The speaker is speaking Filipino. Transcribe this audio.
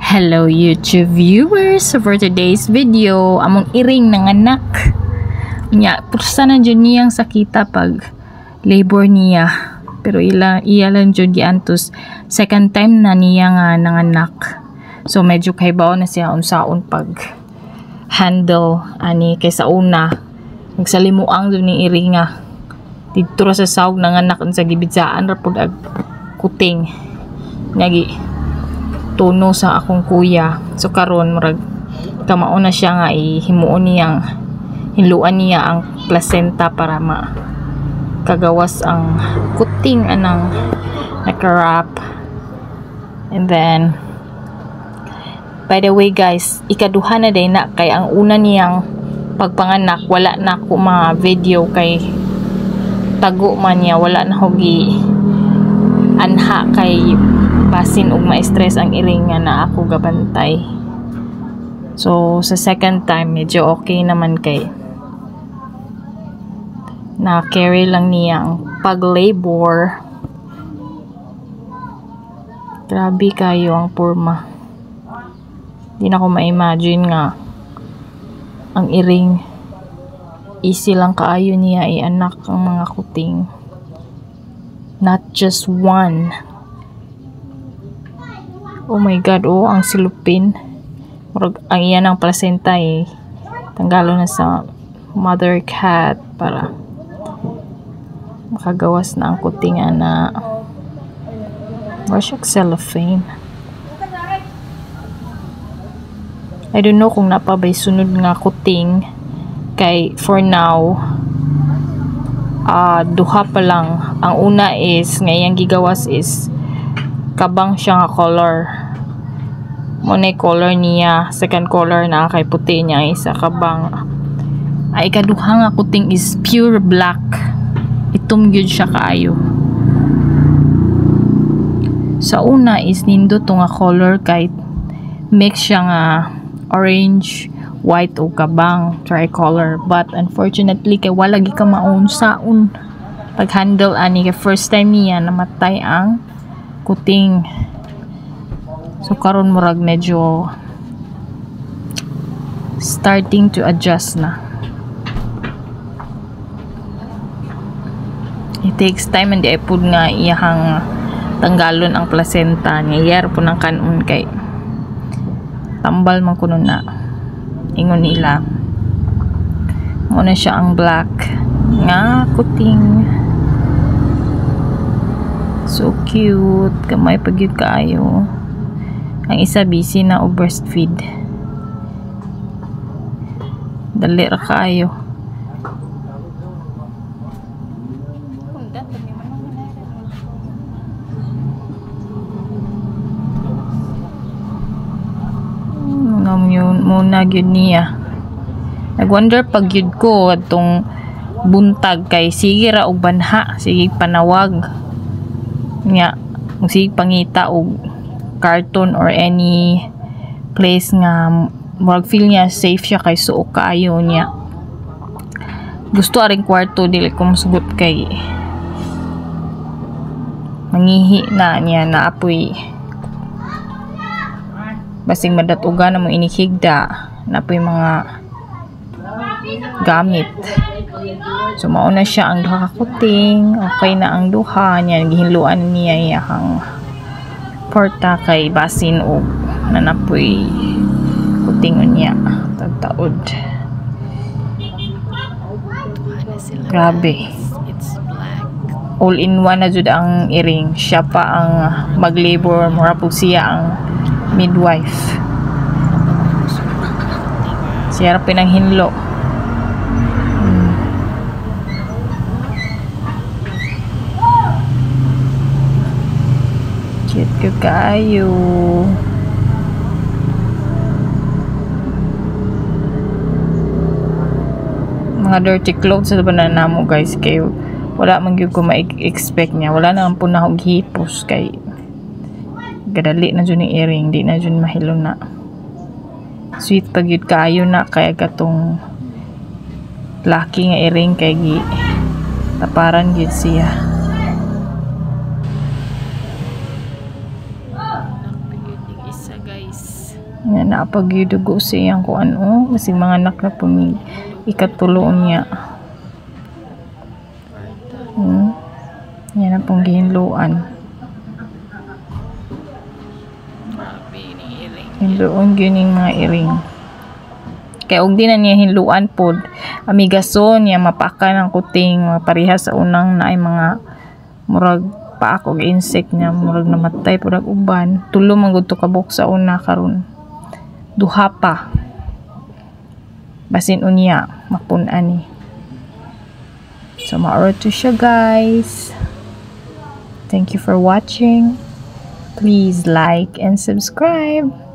Hello YouTube viewers! So for today's video, among iring ng anak niya, pursa na dyan niyang sakita pag labor niya, pero iya lang dyan giantos second time na niya nga nanganak. So medyo kaibaw na siya unsaon pag handle ani kaysa una nagsalimuang dun ni iri nga dito ra sa sawg nanganak sa gibidsaan ra pud ag kuting ngagi tuno sa akong kuya. So karon murag kamao na siya nga himuon niyang hinluan niya ang placenta para kagawas ang kuting anang nakarap. And then by the way guys, ikaduha na day na kay ang una niyang pagpanganak wala na ko mga video kay tago man niya, wala na hogi anha kay basin og ma-stress ang iring nga na ako gabantay. So sa second time medyo okay naman kay na carry lang niya ang pag-labor. Grabe kayo ang porma. Di na ko ma-imagine nga ang iring easy lang kaayo niya anak ang mga kuting, not just one. Oh my god, oh ang silupin. Ang iyan ang placenta tanggalo na sa mother cat para makagawas na ang kuting na wasak cellophane. I don't know kung napabay sunod nga kuting kay for now duha pa lang. Ang una is ngayang gigawas is kabang siya nga color. Muna color niya, second color na kay puti niya isa kabang. Ay ikaduha nga kuting is pure black. Itom gyud siya kaayo. Sa una is nindo to nga color kay mix siya nga orange, white o kabang tricolor, but unfortunately kay wala gi ka maun saon pag handle ani kay first time niya namatay ang kuting. So karon murag medyo starting to adjust na. It takes time and ipod nga iyahang tanggalon ang placenta niya. Iyar po ng kanon kay tambal man kuno na ingon nila muna siya ang black nga kuting. So cute, kamay pagyud kaayo. Ang isa busy na o breastfeed, dali ra kaayo. Muna gyud niya nagwonder pag gyud ko atong buntag kay sige ra og banha, sige panawag nga, sige pangita og carton or any place nga murag feel niya safe siya kay suok kaayo niya. Gusto aring kwarto dili ko masugot kay mangihi na niya na apoy basing madatugan na mo inikigda na po yung mga gamit. So mauna siya ang duha ka kuting, okay na ang duha niya, gihinluan niya iyang porta kay basin o nanapoy kuting niya tagtaod. Grabe, all in one na jud ang iring. Siya pa ang mag-labor, mura po siya ang midwife. Siya pinang hinlo. Cute ka kayo. Mga dirty clothes sa banana namo guys, kay wala man gyud ko ma-expect niya. Wala na po na og hipos kay gadali na dyan yung earring, di na dyan mahilo na. Sweet pag yun kaayo na kaya katong laki nga earring kay taparan yun siya. guys. Nga napag-yudugo siyang kung ano. Kasi mga anak na pumig. Ikatuloon niya. Yan ang pong gihinluan. Hinluon gyuning mga iring. Kaya og di na niya hinluan pod. Amigason niya mapakan ang kuting mga parehas sa unang na ay mga murag paak og insect niya murag namatay pud uban. Tulo man gud to kabuk sa una karon. Duha pa. Basin unya mapun-an ni. So maoro to siya guys. Thank you for watching. Please like and subscribe.